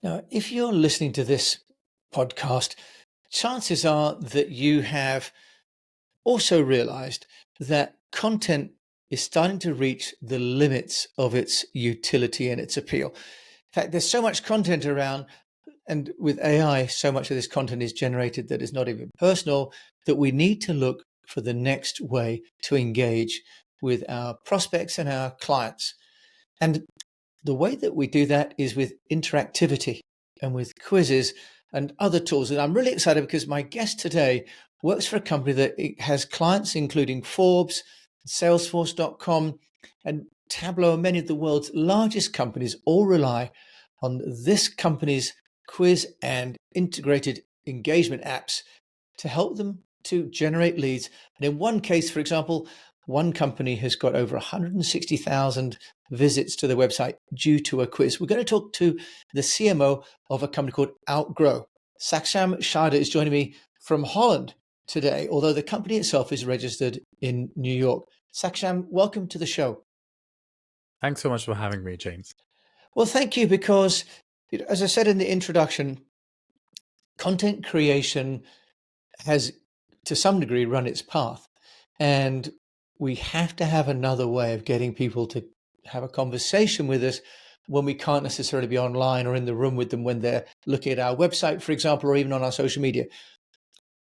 Now, if you're listening to this podcast, chances are that you have also realized that content is starting to reach the limits of its utility and its appeal. In fact, there's so much content around, and with AI, so much of this content is generated that is not even personal, that we need to look for the next way to engage with our prospects and our clients. And the way that we do that is with interactivity and with quizzes and other tools. And I'm really excited because my guest today works for a company that has clients including Forbes, Salesforce.com, and Tableau. Many of the world's largest companies all rely on this company's quiz and integrated engagement apps to help them to generate leads. And in one case, for example, one company has got over 160,000 visits to their website due to a quiz. We're going to talk to the CMO of a company called Outgrow. Saksham Sharda is joining me from Holland today, although the company itself is registered in New York. Saksham, welcome to the show. Thanks so much for having me, James. Well, thank you, because as I said in the introduction, content creation has to some degree run its path. And we have to have another way of getting people to have a conversation with us when we can't necessarily be online or in the room with them when they're looking at our website, for example, or even on our social media.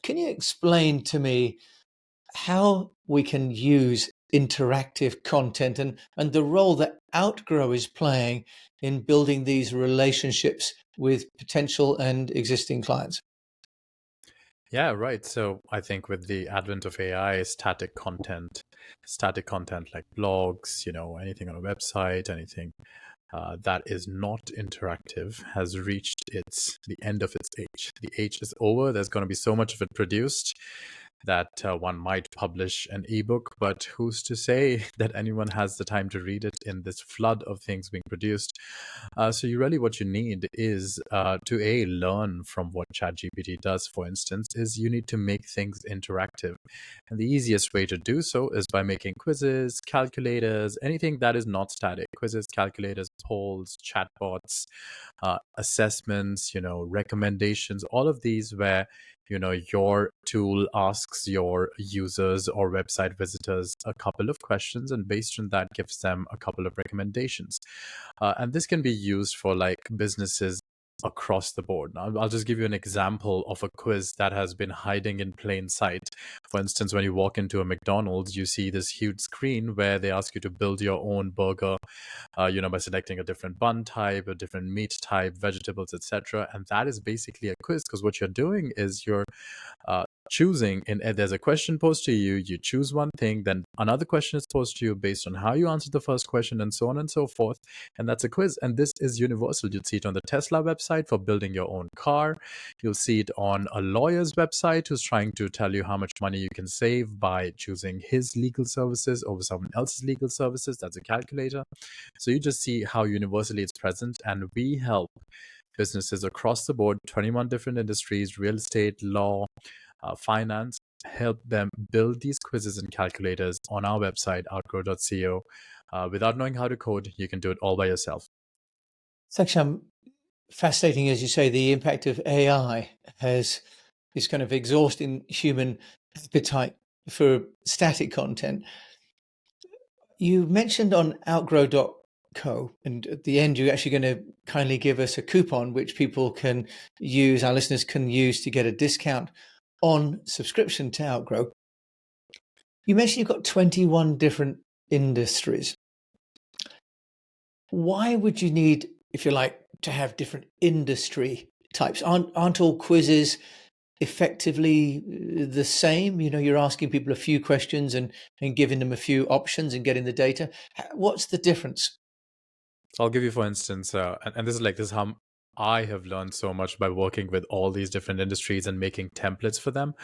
Can you explain to me how we can use interactive content and the role that Outgrow is playing in building these relationships with potential and existing clients? Yeah, right. So I think with the advent of AI, static content like blogs, anything on a website, anything that is not interactive has reached the end of its age. The age is over. There's going to be so much of it produced that one might publish an ebook, but who's to say that anyone has the time to read it in this flood of things being produced? So what you need is to learn from what ChatGPT does. For instance, is you need to make things interactive, and the easiest way to do so is by making quizzes, calculators, anything that is not static. Quizzes, calculators, polls, chatbots, assessments, recommendations, all of these where your tool asks your users or website visitors a couple of questions, and based on that gives them a couple of recommendations. And this can be used for like businesses across the board. Now, I'll just give you an example of a quiz that has been hiding in plain sight. For instance, when you walk into a McDonald's, you see this huge screen where they ask you to build your own burger, by selecting a different bun type, a different meat type, vegetables, etc. And that is basically a quiz, because what you're doing is you're choosing, and there's a question posed to you, you choose one thing, then another question is posed to you based on how you answered the first question, and so on and so forth. And that's a quiz. And this is universal. You'll see it on the Tesla website for building your own car. You'll see it on a lawyer's website who's trying to tell you how much money you can save by choosing his legal services over someone else's legal services. That's a calculator. So you just see how universally it's present. And we help businesses across the board, 21 different industries, real estate, law, finance, help them build these quizzes and calculators on our website, outgrow.co. Without knowing how to code, you can do it all by yourself. Saksham, fascinating, as you say, the impact of AI is kind of exhausting human appetite for static content. You mentioned on outgrow.co, and at the end, you're actually going to kindly give us a coupon which people can use, our listeners can use to get a discount on subscription to Outgrow. You mentioned you've got 21 different industries. Why would you need, if you like, to have different industry types? Aren't all quizzes effectively the same? You're asking people a few questions and giving them a few options and getting the data. What's the difference? So I'll give you, for instance, and this is how I have learned so much by working with all these different industries and making templates for them.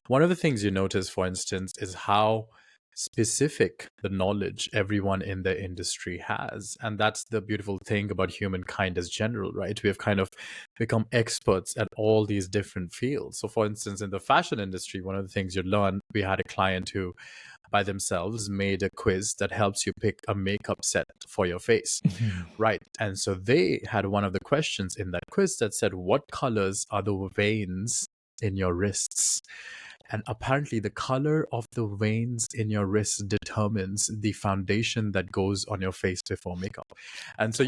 One of the things you notice, for instance, is how specific the knowledge everyone in the industry has. And that's the beautiful thing about humankind as general, right? We have kind of become experts at all these different fields. So for instance, in the fashion industry, one of the things you learn, we had a client who by themselves made a quiz that helps you pick a makeup set for your face. Right. And so they had one of the questions in that quiz that said, what colors are the veins in your wrists? And apparently, the color of the veins in your wrists determines the foundation that goes on your face before makeup. And so,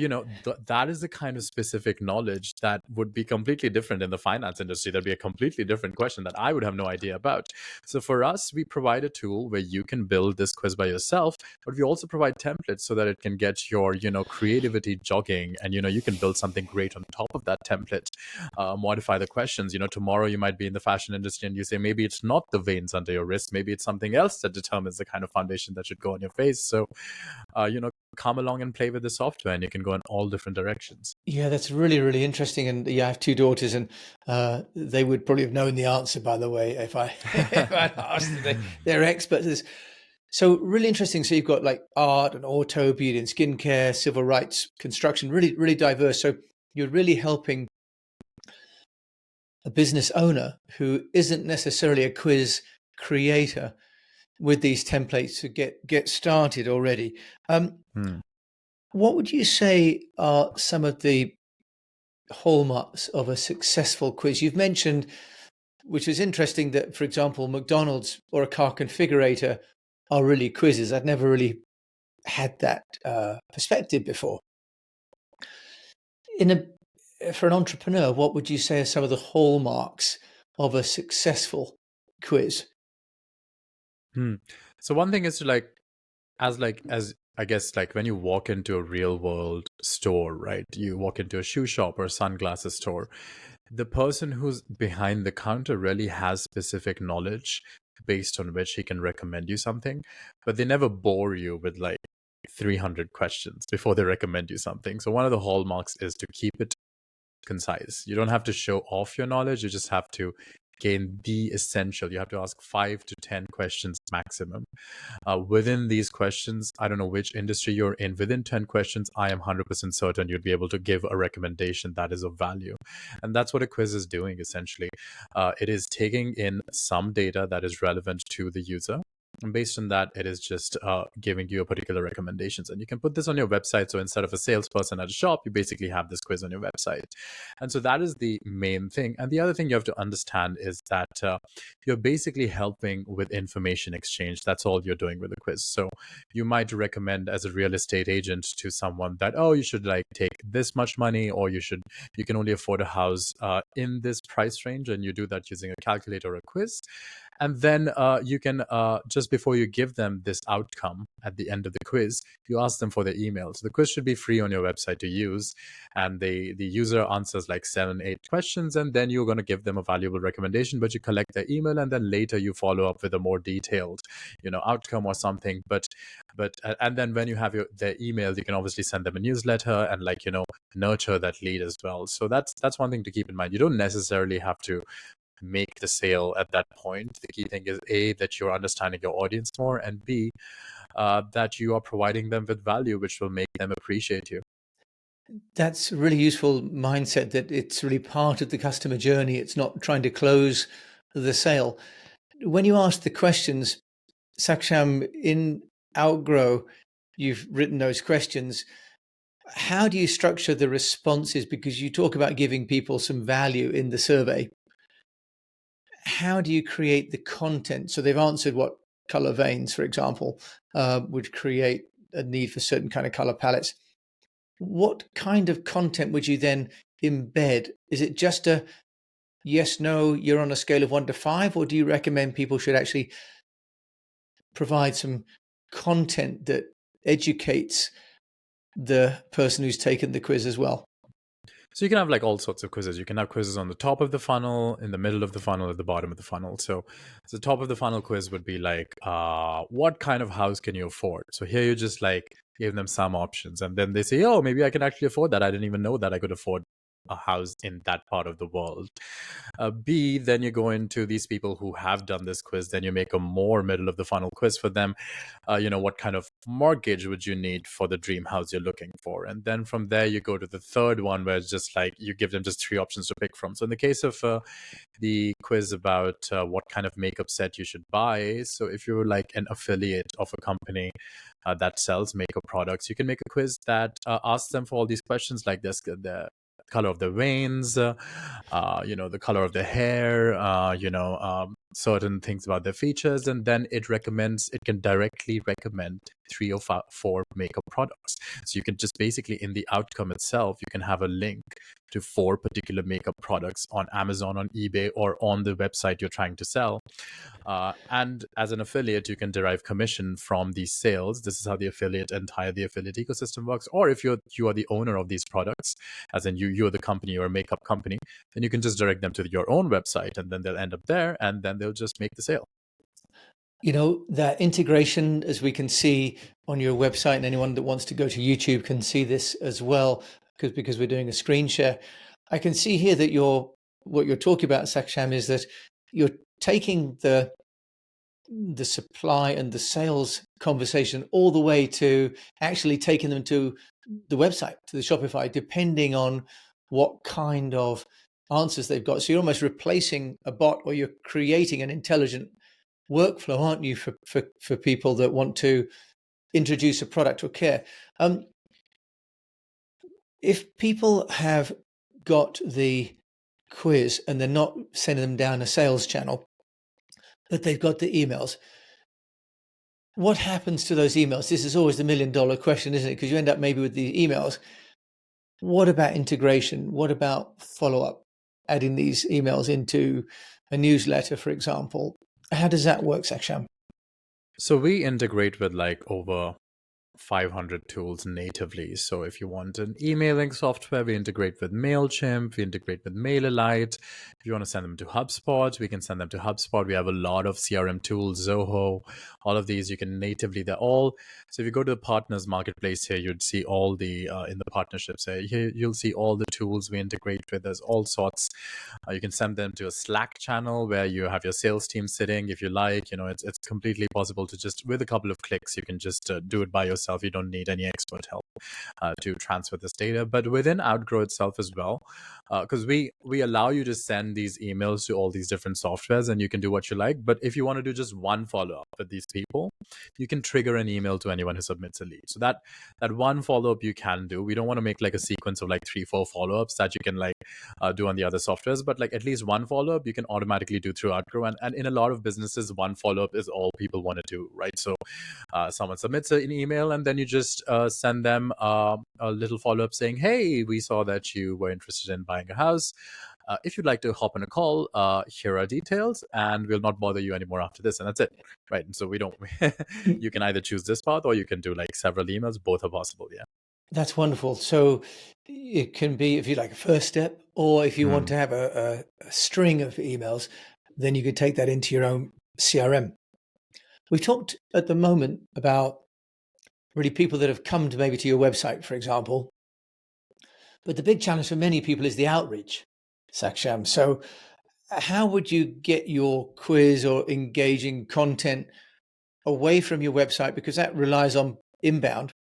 that is the kind of specific knowledge that would be completely different in the finance industry. That'd be a completely different question that I would have no idea about. So, for us, we provide a tool where you can build this quiz by yourself, but we also provide templates so that it can get your, creativity jogging, and, you can build something great on top of that template, modify the questions. Tomorrow you might be in the fashion industry and you say, maybe it's not the veins under your wrist, maybe it's something else that determines the kind of foundation that should go on your face. So come along and play with the software, and you can go in all different directions. Yeah, that's really, really interesting. And yeah, I have two daughters, and they would probably have known the answer, by the way, if I if I'd asked them. They're experts at this. So really interesting. So you've got like art and auto, beauty and skincare, civil rights, construction, really, really diverse. So you're really helping a business owner who isn't necessarily a quiz creator with these templates to get started already. What would you say are some of the hallmarks of a successful quiz? You've mentioned, which is interesting, that, for example, McDonald's or a car configurator are really quizzes. I'd never really had that perspective before. For an entrepreneur, what would you say are some of the hallmarks of a successful quiz? So one thing is to as I guess, like when you walk into a real world store, right? You walk into a shoe shop or a sunglasses store, the person who's behind the counter really has specific knowledge based on which he can recommend you something, but they never bore you with like 300 questions before they recommend you something. So one of the hallmarks is to keep it concise. You don't have to show off your knowledge, you just have to gain the essential. You have to ask 5 to 10 questions maximum. Within these questions, I don't know which industry you're in, within 10 questions, I am 100% certain you'd be able to give a recommendation that is of value. And that's what a quiz is doing, essentially. It is taking in some data that is relevant to the user. And based on that, it is just giving you a particular recommendations. And you can put this on your website. So instead of a salesperson at a shop, you basically have this quiz on your website. And so that is the main thing. And the other thing you have to understand is that you're basically helping with information exchange. That's all you're doing with a quiz. So you might recommend as a real estate agent to someone that, oh, you should like take this much money, or you can only afford a house in this price range. And you do that using a calculator or a quiz. And then you can, just before you give them this outcome at the end of the quiz, you ask them for their email. So the quiz should be free on your website to use. And the user answers like 7, 8 questions, and then you're going to give them a valuable recommendation, but you collect their email, and then later you follow up with a more detailed, outcome or something. But and then when you have their email, you can obviously send them a newsletter and nurture that lead as well. So that's one thing to keep in mind. You don't necessarily have to make the sale at that point. The key thing is A, that you're understanding your audience more, and B, that you are providing them with value, which will make them appreciate you. That's a really useful mindset, that it's really part of the customer journey. It's not trying to close the sale. When you ask the questions, Saksham, in Outgrow, you've written those questions. How do you structure the responses? Because you talk about giving people some value in the survey. How do you create the content? So they've answered what color veins, for example, would create a need for certain kind of color palettes. What kind of content would you then embed? Is it just a yes, no, you're on a scale of 1 to 5, or do you recommend people should actually provide some content that educates the person who's taken the quiz as well? So you can have like all sorts of quizzes. You can have quizzes on the top of the funnel, in the middle of the funnel, at the bottom of the funnel. So the top of the funnel quiz would be like, what kind of house can you afford? So here you just like give them some options, and then they say, oh, maybe I can actually afford that. I didn't even know that I could afford a house in that part of the world. B, then you go into these people who have done this quiz, then you make a more middle of the funnel quiz for them. What kind of mortgage would you need for the dream house you're looking for? And then from there, you go to the third one where it's just like you give them just three options to pick from. So in the case of the quiz about what kind of makeup set you should buy, so if you're like an affiliate of a company that sells makeup products, you can make a quiz that asks them for all these questions like this: the color of the veins, the color of the hair, certain things about their features, and then it can directly recommend three or four makeup products. So you can just basically, in the outcome itself, you can have a link to four particular makeup products on Amazon, on eBay, or on the website you're trying to sell. And as an affiliate, you can derive commission from these sales. This is how the affiliate ecosystem works. Or if you are the owner of these products, as in you're the company, you're a makeup company, then you can just direct them to your own website, and then they'll end up there, and then they'll just make the sale. That integration, as we can see on your website, and anyone that wants to go to YouTube can see this as well, because we're doing a screen share. I can see here that what you're talking about, Saksham, is that you're taking the supply and the sales conversation all the way to actually taking them to the website, to the Shopify, depending on what kind of answers they've got. So you're almost replacing a bot, or you're creating an intelligent workflow, aren't you, for people that want to introduce a product or care. If people have got the quiz and they're not sending them down a sales channel, but they've got the emails, what happens to those emails? This is always the $1 million question, isn't it? Because you end up maybe with the emails. What about integration? What about follow-up? Adding these emails into a newsletter, for example. How does that work, Saksham? So we integrate with like over 500 tools natively. So if you want an emailing software, we integrate with MailChimp, we integrate with MailerLite. If you want to send them to HubSpot, we can send them to HubSpot. We have a lot of CRM tools, Zoho, all of these you can natively, they're all. So if you go to the partners marketplace here, you'd see all the, in the partnerships here, you'll see all the tools we integrate with. There's all sorts. You can send them to a Slack channel where you have your sales team sitting. If you like, it's completely possible to just, with a couple of clicks, you can just do it by yourself. You don't need any expert help to transfer this data. But within Outgrow itself as well, because we allow you to send these emails to all these different softwares, and you can do what you like. But if you want to do just one follow-up with these people, you can trigger an email to anyone who submits a lead. So that one follow-up you can do. We don't want to make like a sequence of like 3-4 follow-ups that you can like do on the other softwares, but like at least one follow-up you can automatically do through Outgrow. And in a lot of businesses, one follow-up is all people want to do, right? So someone submits an email, and then you just send them a little follow-up saying, hey, we saw that you were interested in buying a house. If you'd like to hop on a call, here are details, and we'll not bother you anymore after this. And that's it, right? And so we don't, you can either choose this path, or you can do like several emails. Both are possible, yeah. That's wonderful. So it can be, if you like, a first step, or if you want to have a string of emails, then you could take that into your own CRM. We've talked at the moment about really people that have come to maybe to your website, for example. But the big challenge for many people is the outreach, Saksham. So how would you get your quiz or engaging content away from your website? Because that relies on inbound.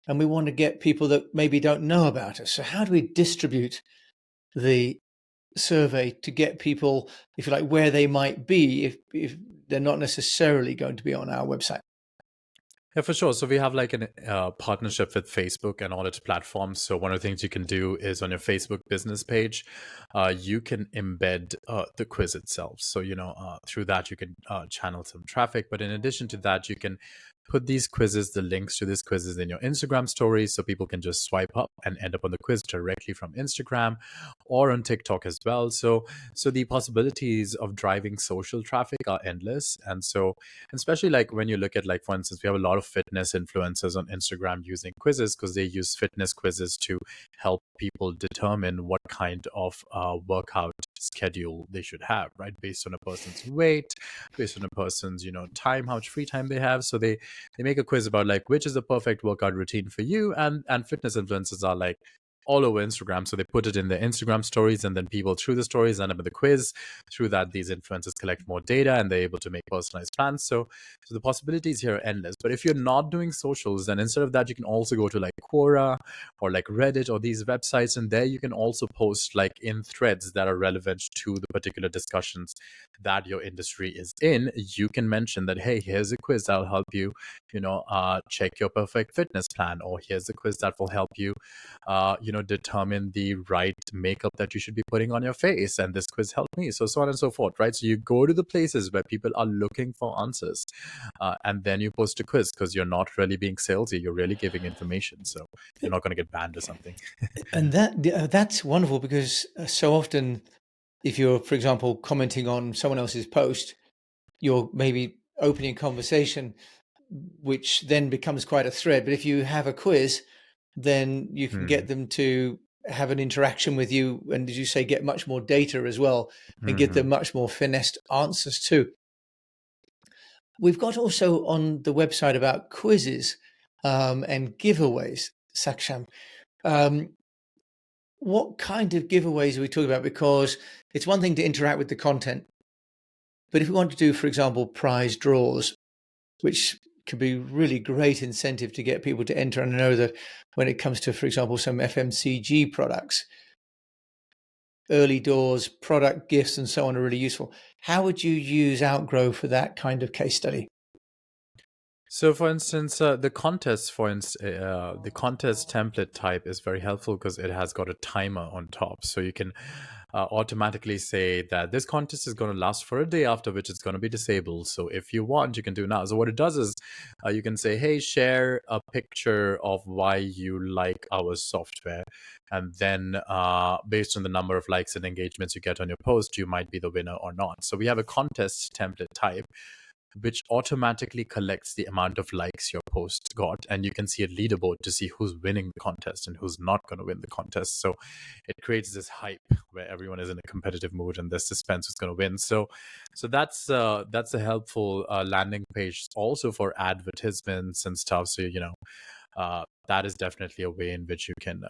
And we want to get people that maybe don't know about us. So how do we distribute the survey to get people, if you like, where they might be if they're not necessarily going to be on our website? Yeah, for sure. So we have like a partnership with Facebook and all its platforms. So one of the things you can do is on your Facebook business page, you can embed the quiz itself. So, through that, you can channel some traffic. But in addition to that, you can put these quizzes, the links to these quizzes in your Instagram stories, so people can just swipe up and end up on the quiz directly from Instagram or on TikTok as well. So the possibilities of driving social traffic are endless. And so, especially like when you look at, like, for instance, we have a lot of fitness influencers on Instagram using quizzes, because they use fitness quizzes to help people determine what kind of workout schedule they should have, right? Based on a person's weight, based on a person's, time, how much free time they have. So they make a quiz about like which is the perfect workout routine for you, and fitness influencers are like, all over Instagram. So they put it in their Instagram stories, and then people through the stories end up with the quiz. Through that, these influencers collect more data and they're able to make personalized plans. So the possibilities here are endless. But if you're not doing socials, then instead of that, you can also go to like Quora or like Reddit or these websites, and there you can also post like in threads that are relevant to the particular discussions that your industry is in. You can mention that, hey, here's a quiz that'll help you, check your perfect fitness plan, or here's a quiz that will help you determine the right makeup that you should be putting on your face, and this quiz helped me, so on and so forth, right? So you go to the places where people are looking for answers, and then you post a quiz, because you're not really being salesy, you're really giving information, so you're not going to get banned or something. And that's wonderful, because so often, if you're, for example, commenting on someone else's post, you're maybe opening a conversation, which then becomes quite a thread. But if you have a quiz, then you can get them to have an interaction with you, and as you say, get much more data as well, and give them much more finessed answers too. We've got also on the website about quizzes and giveaways, Saksham. What kind of giveaways are we talking about? Because it's one thing to interact with the content, but if we want to do, for example, prize draws, which could be really great incentive to get people to enter. And I know that when it comes to, for example, some FMCG products, early doors, product gifts, and so on are really useful. How would you use Outgrow for that kind of case study? So, for instance, the contest, the contest template type is very helpful because it has got a timer on top. So you can automatically say that this contest is going to last for a day, after which it's going to be disabled. So if you want, you can do now. So what it does is you can say, hey, share a picture of why you like our software. And then based on the number of likes and engagements you get on your post, you might be the winner or not. So we have a contest template type, which automatically collects the amount of likes your post got, and you can see a leaderboard to see who's winning the contest and who's not going to win the contest. So it creates this hype where everyone is in a competitive mood and there's suspense who's going to win. So that's a helpful landing page also for advertisements and stuff. So that is definitely a way in which you can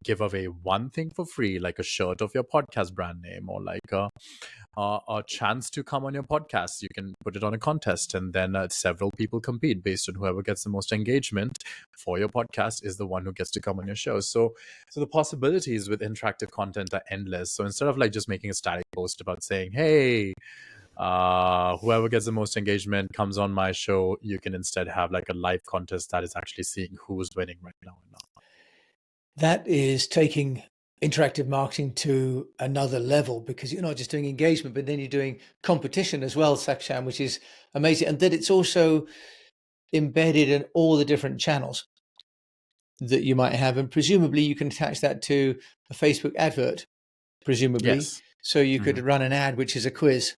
give away one thing for free, like a shirt of your podcast brand name, or like a chance to come on your podcast. You can put it on a contest, and then several people compete based on whoever gets the most engagement for your podcast is the one who gets to come on your show. So the possibilities with interactive content are endless. So instead of like just making a static post about saying, hey, whoever gets the most engagement comes on my show, you can instead have like a live contest that is actually seeing who's winning right now and not. That is taking interactive marketing to another level, because you're not just doing engagement, but then you're doing competition as well, Saksham, which is amazing. And that it's also embedded in all the different channels that you might have. And presumably you can attach that to a Facebook advert, presumably. Yes. So you could run an ad, which is a quiz,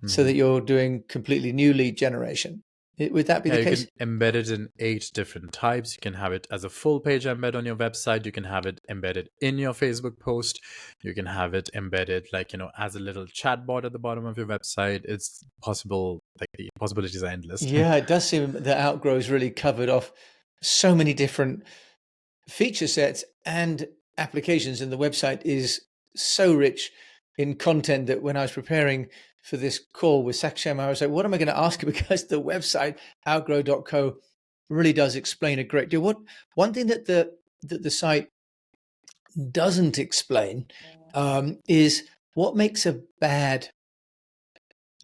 so that you're doing completely new lead generation. Would that be the case? You can embed it in 8 different types. You can have it as a full page embed on your website. You can have it embedded in your Facebook post. You can have it embedded as a little chatbot at the bottom of your website. It's possible, like the possibilities are endless. Yeah, it does seem that Outgrow's really covered off so many different feature sets and applications, and the website is so rich in content that when I was preparing for this call with Saksham, I was like, what am I going to ask her? Because the website, outgrow.co, really does explain a great deal. One thing that the site doesn't explain is what makes a bad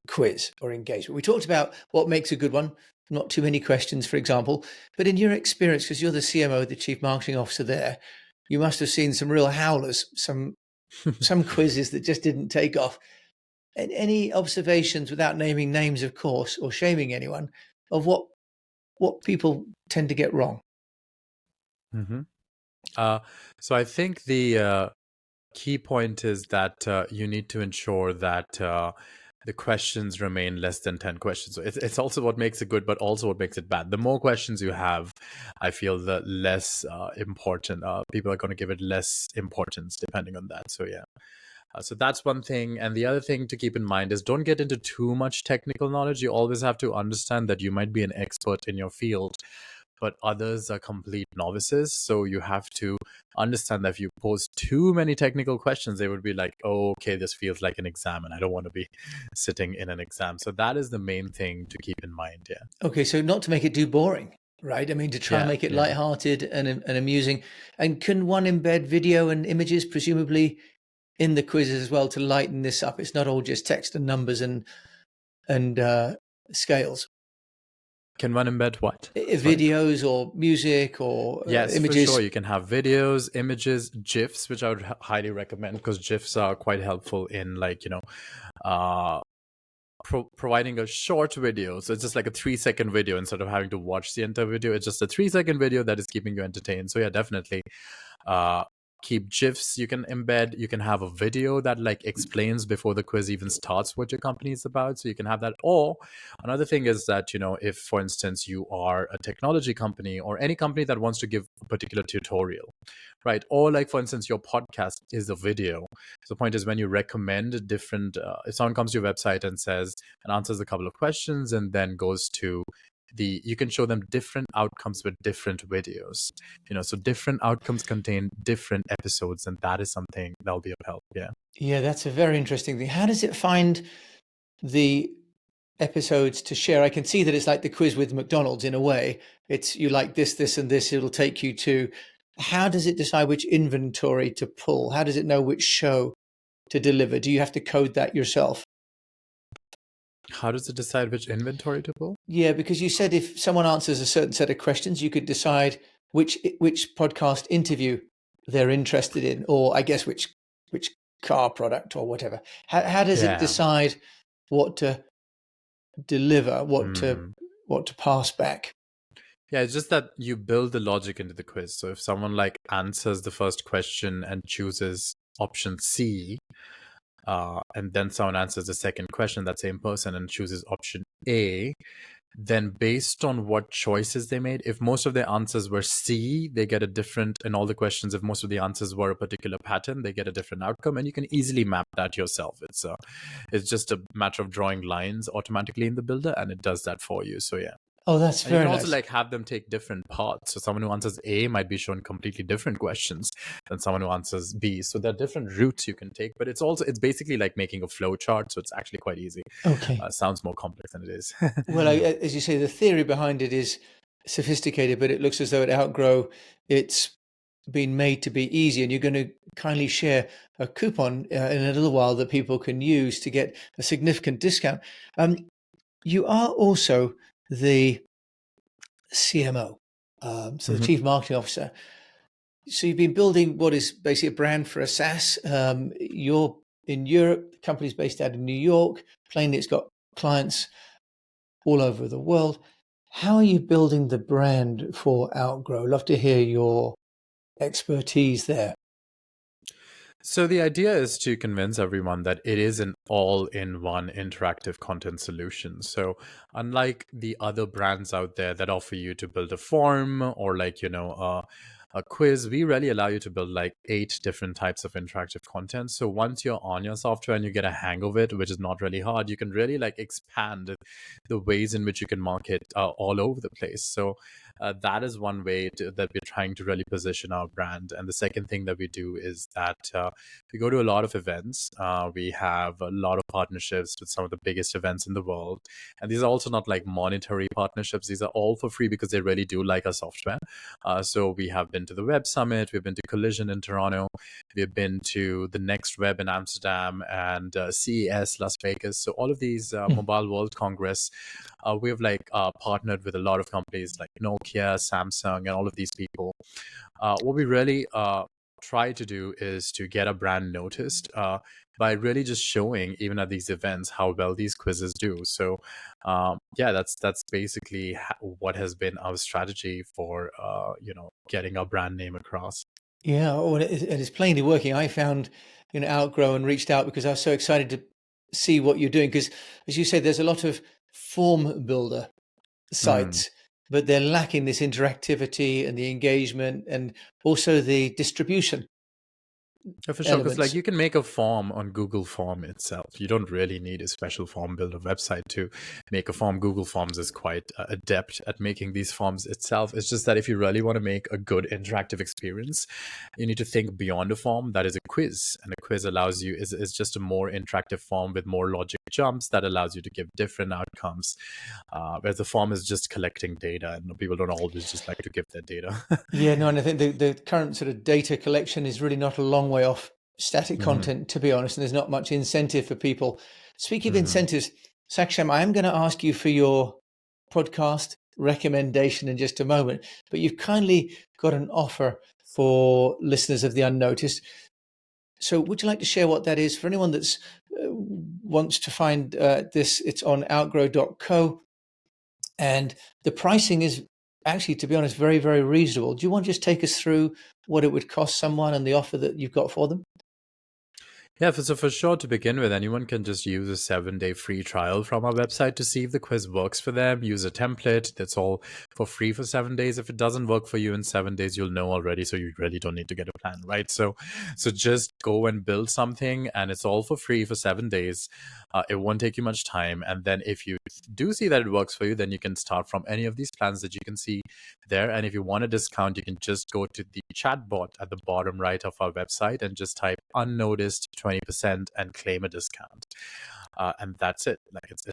quiz or engagement. We talked about what makes a good one, not too many questions, for example. But in your experience, because you're the CMO, the Chief Marketing Officer there, you must have seen some real howlers, some quizzes that just didn't take off. And any observations, without naming names, of course, or shaming anyone, of what people tend to get wrong? So I think the key point is that you need to ensure that the questions remain less than 10 questions. So it's also what makes it good, but also what makes it bad. The more questions you have, I feel the less important. People are going to give it less importance depending on that. So yeah. So that's one thing. And the other thing to keep in mind is don't get into too much technical knowledge. You always have to understand that you might be an expert in your field, but others are complete novices. So you have to understand that if you pose too many technical questions, they would be like, oh, okay, this feels like an exam and I don't want to be sitting in an exam. So that is the main thing to keep in mind. Yeah. Okay, so not to make it too boring, right? I mean, to try and Yeah. make it Yeah. lighthearted and amusing. And can one embed video and images, presumably, in the quizzes as well to lighten this up? It's not all just text and numbers and scales. Can one embed what? Sorry. Videos or music or Yes, for sure. images. You can have videos, images, GIFs, which I would highly recommend because GIFs are quite helpful in uh, providing a short video. So it's just like a 3-second video instead of having to watch the entire video. It's just a 3-second video that is keeping you entertained. So yeah, definitely. Uh, keep GIFs you can embed. You can have a video that like explains before the quiz even starts what your company is about. So you can have that. Or another thing is that, if for instance you are a technology company or any company that wants to give a particular tutorial, right? Or like for instance your podcast is a video. So the point is when you recommend different, if someone comes to your website and says and answers a couple of questions and then goes to you can show them different outcomes with different videos, so different outcomes contain different episodes, and that is something that'll be of help. Yeah. Yeah, that's a very interesting thing. How does it find the episodes to share? I can see that it's like the quiz with McDonald's in a way. It's you like this, and this, it'll take you to. How does it decide which inventory to pull? How does it know which show to deliver? Do you have to code that yourself? How does it decide which inventory to pull? Yeah, because you said if someone answers a certain set of questions, you could decide which podcast interview they're interested in, or I guess which car product or whatever. How does it Yeah. decide what to deliver, Hmm. what to pass back? Yeah, it's just that you build the logic into the quiz. So if someone like answers the first question and chooses option C, and then someone answers the second question, that same person, and chooses option A, then based on what choices they made, if most of their answers were C, they get a different, in all the questions, if most of the answers were a particular pattern, they get a different outcome, and you can easily map that yourself. It's just a matter of drawing lines automatically in the builder, and it does that for you. So yeah. Oh, that's And you very can also nice. like have them take different parts. So someone who answers A might be shown completely different questions than someone who answers B. So there are different routes you can take, but it's basically like making a flow chart. So it's actually quite easy. Okay. Sounds more complex than it is. Well, as you say, the theory behind it is sophisticated, but it looks as though at Outgrow, it's been made to be easy. And you're going to kindly share a coupon in a little while that people can use to get a significant discount. You are also the CMO, so the Mhm. Chief Marketing Officer. So you've been building what is basically a brand for a SaaS. You're in Europe, the company's based out of New York. Plainly, it's got clients all over the world. How are you building the brand for Outgrow? Love to hear your expertise there. So the idea is to convince everyone that it is an all-in-one interactive content solution. So unlike the other brands out there that offer you to build a form or like, a quiz, we really allow you to build like 8 different types of interactive content. So once you're on your software and you get a hang of it, which is not really hard, you can really like expand the ways in which you can market all over the place. So that is one way that we're trying to really position our brand. And the second thing that we do is that we go to a lot of events. We have a lot of partnerships with some of the biggest events in the world. And these are also not like monetary partnerships. These are all for free because they really do like our software. So we have been to the Web Summit. We've been to Collision in Toronto. We've been to the Next Web in Amsterdam and CES Las Vegas. So all of these Mobile World Congress, we've like partnered with a lot of companies like Nokia, Samsung, and all of these people. What we really try to do is to get a brand noticed by really just showing, even at these events, how well these quizzes do. So yeah, that's basically what has been our strategy for getting our brand name across. Yeah, oh, and it's plainly working. I found, Outgrow and reached out because I was so excited to see what you're doing. Because, as you said, there's a lot of form builder Mm. sites, but they're lacking this interactivity and the engagement and also the distribution. Yeah, for sure, because like elements. you can make a form on Google Form itself. You don't really need a special form builder website to make a form. Google Forms is quite adept at making these forms itself. It's just that if you really want to make a good interactive experience, you need to think beyond a form. That is a quiz, and a quiz allows you is just a more interactive form with more logic jumps that allows you to give different outcomes. Whereas the form is just collecting data, and people don't always just like to give their data. Yeah, no, and I think the current sort of data collection is really not a long way off static Hmm. content, to be honest, and there's not much incentive for people. Speaking of Hmm. incentives, Saksham, I am going to ask you for your podcast recommendation in just a moment, but you've kindly got an offer for listeners of the Unnoticed. So would you like to share what that is for anyone that's wants to find this? It's on outgrow.co, and the pricing is actually, to be honest, very, very reasonable. Do you want to just take us through what it would cost someone and the offer that you've got for them? Yeah, so for sure, to begin with, anyone can just use a 7-day free trial from our website to see if the quiz works for them. Use a template. That's all for free for 7 days. If it doesn't work for you in 7 days, you'll know already. So you really don't need to get a plan, right? So just go and build something, and it's all for free for 7 days. It won't take you much time. And then if you do see that it works for you, then you can start from any of these plans that you can see there. And if you want a discount, you can just go to the chat bot at the bottom right of our website and just type unnoticed 20% and claim a discount. And that's it. Like it's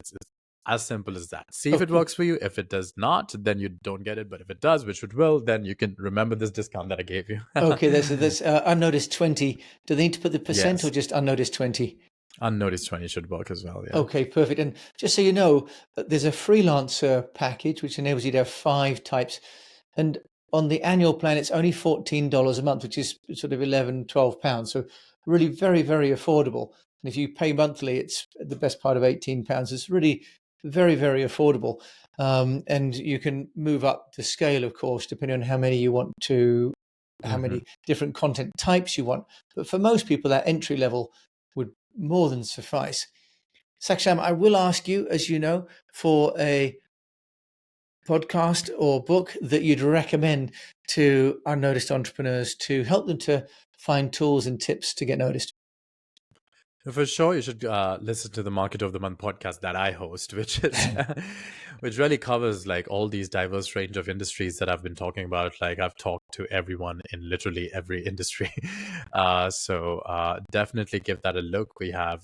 as simple as that. See if it Okay. works for you. If it does not, then you don't get it. But if it does, which it will, then you can remember this discount that I gave you. Okay, that's unnoticed 20. Do they need to put the percent or Yes. just unnoticed 20? Unnoticed 20 should work as well. Yeah. Okay, perfect. And just so you know, there's a freelancer package which enables you to have 5 types. And on the annual plan, it's only $14 a month, which is sort of 11, £12. So really very, very affordable. And if you pay monthly, it's the best part of £18. It's really very, very affordable. And you can move up the scale, of course, depending on how many you want to, how Hmm. many different content types you want. But for most people, that entry level would more than suffice. Saksham, I will ask you, as you know, for a podcast or book that you'd recommend to unnoticed entrepreneurs to help them to find tools and tips to get noticed. For sure, you should listen to the Market of the Month podcast that I host, which is which really covers like all these diverse range of industries that I've been talking about. Like I've talked to everyone in literally every industry, so definitely give that a look. We have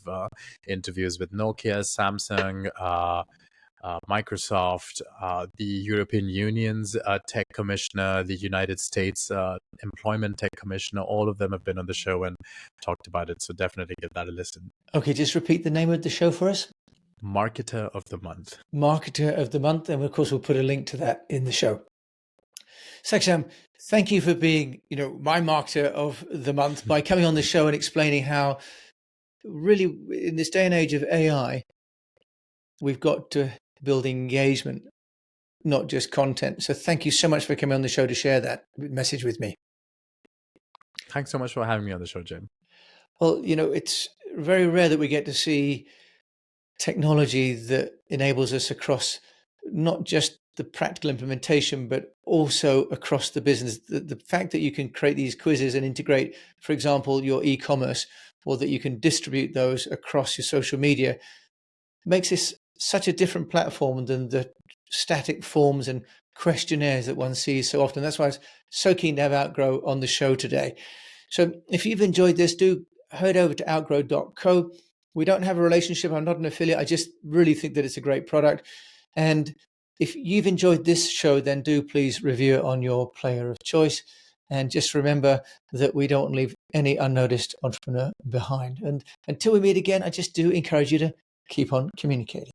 interviews with Nokia, Samsung. Microsoft, the European Union's tech commissioner, the United States employment tech commissioner, all of them have been on the show and talked about it. So definitely give that a listen. Okay, just repeat the name of the show for us. Marketer of the Month. Marketer of the Month. And of course, we'll put a link to that in the show. Saksham, thank you for being, my marketer of the month by coming on the show and explaining how really in this day and age of AI, we've got to build engagement, not just content. So thank you so much for coming on the show to share that message with me. Thanks so much for having me on the show, Jim. Well, it's very rare that we get to see technology that enables us across not just the practical implementation, but also across the business. The fact that you can create these quizzes and integrate, for example, your e-commerce, or that you can distribute those across your social media makes this such a different platform than the static forms and questionnaires that one sees so often. That's why I was so keen to have Outgrow on the show today. So if you've enjoyed this, do head over to outgrow.co. We don't have a relationship. I'm not an affiliate. I just really think that it's a great product. And if you've enjoyed this show, then do please review it on your player of choice. And just remember that we don't leave any unnoticed entrepreneur behind. And until we meet again, I just do encourage you to keep on communicating.